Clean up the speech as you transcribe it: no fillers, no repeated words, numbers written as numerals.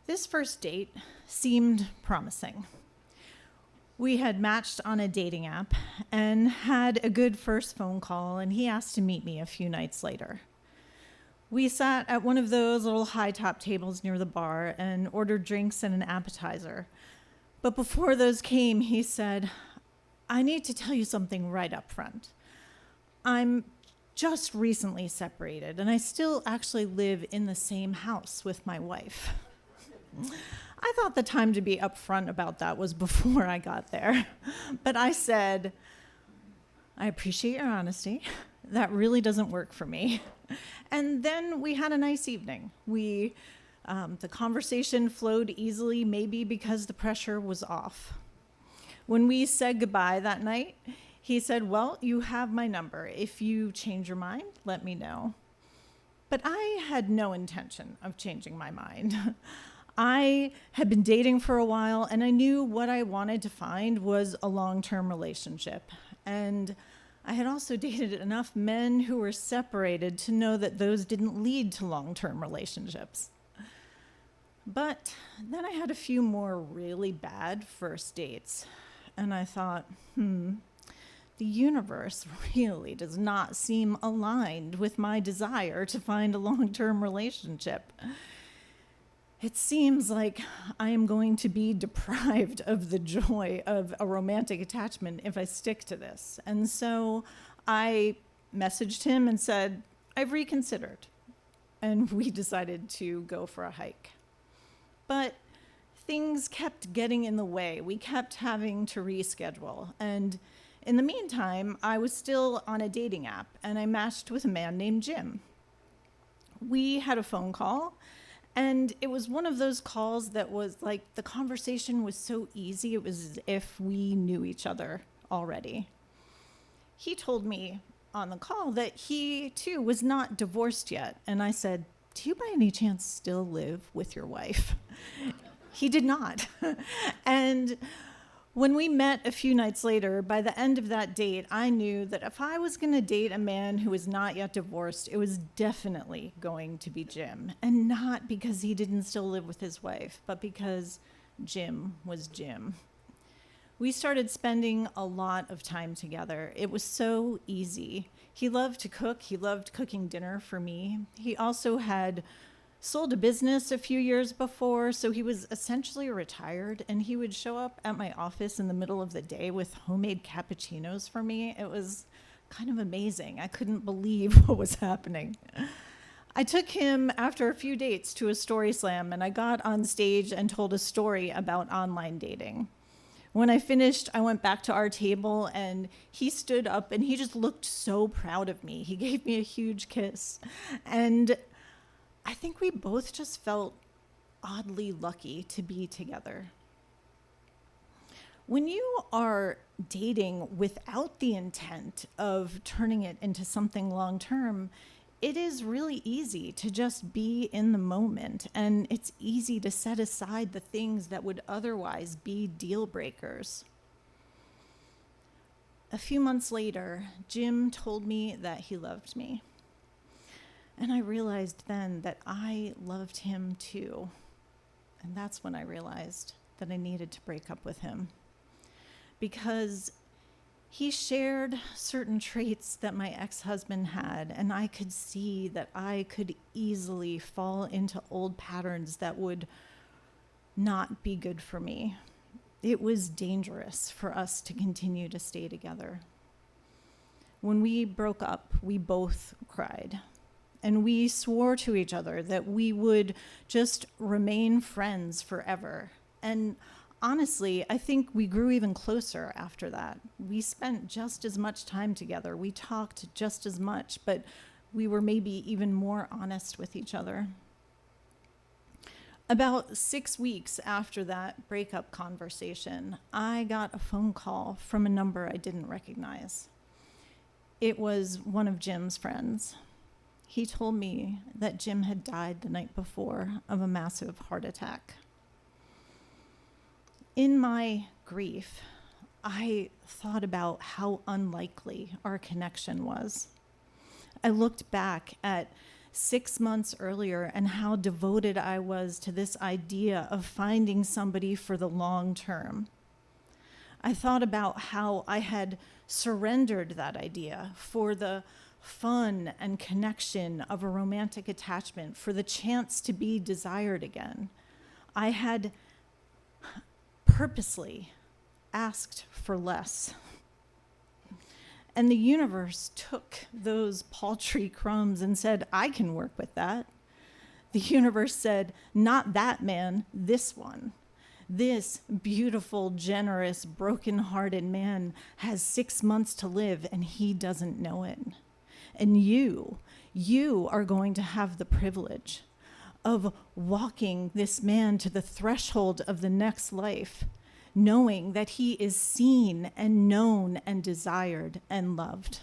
This first date seemed promising. We had matched on a dating app and had a good first phone call, and he asked to meet me a few nights later. We sat at one of those little high-top tables near the bar and ordered drinks and an appetizer. But before those came, he said, "I need to tell you something right up front. I'm just recently separated, and I still actually live in the same house with my wife." I thought the time to be upfront about that was before I got there. But I said, "I appreciate your honesty. That really doesn't work for me." And then we had a nice evening. The conversation flowed easily, maybe because the pressure was off. When we said goodbye that night, he said, "Well, you have my number. If you change your mind, let me know." But I had no intention of changing my mind. I had been dating for a while, and I knew what I wanted to find was a long-term relationship. And I had also dated enough men who were separated to know that those didn't lead to long-term relationships. But then I had a few more really bad first dates, and I thought, the universe really does not seem aligned with my desire to find a long-term relationship. It seems like I am going to be deprived of the joy of a romantic attachment if I stick to this. And so I messaged him and said, "I've reconsidered." And we decided to go for a hike. But things kept getting in the way. We kept having to reschedule. And in the meantime, I was still on a dating app, and I matched with a man named Jim. We had a phone call, and it was one of those calls that was like, the conversation was so easy, it was as if we knew each other already. He told me on the call that he, too, was not divorced yet. And I said, "Do you by any chance still live with your wife?" He did not. And when we met a few nights later, by the end of that date, I knew that if I was going to date a man who was not yet divorced, it was definitely going to be Jim. And not because he didn't still live with his wife, but because Jim was Jim. We started spending a lot of time together. It was so easy. He loved to cook. He loved cooking dinner for me. He also had sold a business a few years before, so he was essentially retired, and he would show up at my office in the middle of the day with homemade cappuccinos for me. It was kind of amazing. I couldn't believe what was happening. I took him after a few dates to a story slam, and I got on stage and told a story about online dating. When I finished, I went back to our table, and he stood up, and he just looked so proud of me. He gave me a huge kiss, and I think we both just felt oddly lucky to be together. When you are dating without the intent of turning it into something long-term, it is really easy to just be in the moment, and it's easy to set aside the things that would otherwise be deal breakers. A few months later, Jim told me that he loved me. And I realized then that I loved him too. And that's when I realized that I needed to break up with him. Because he shared certain traits that my ex-husband had, and I could see that I could easily fall into old patterns that would not be good for me. It was dangerous for us to continue to stay together. When we broke up, we both cried. And we swore to each other that we would just remain friends forever. And honestly, I think we grew even closer after that. We spent just as much time together. We talked just as much, but we were maybe even more honest with each other. About 6 weeks after that breakup conversation, I got a phone call from a number I didn't recognize. It was one of Jim's friends. He told me that Jim had died the night before of a massive heart attack. In my grief, I thought about how unlikely our connection was. I looked back at 6 months earlier and how devoted I was to this idea of finding somebody for the long term. I thought about how I had surrendered that idea for the fun and connection of a romantic attachment, for the chance to be desired again. I had purposely asked for less. And the universe took those paltry crumbs and said, I can work with that. The universe said, not that man, this one. This beautiful, generous, broken-hearted man has 6 months to live and he doesn't know it. And you are going to have the privilege of walking this man to the threshold of the next life, knowing that he is seen and known and desired and loved.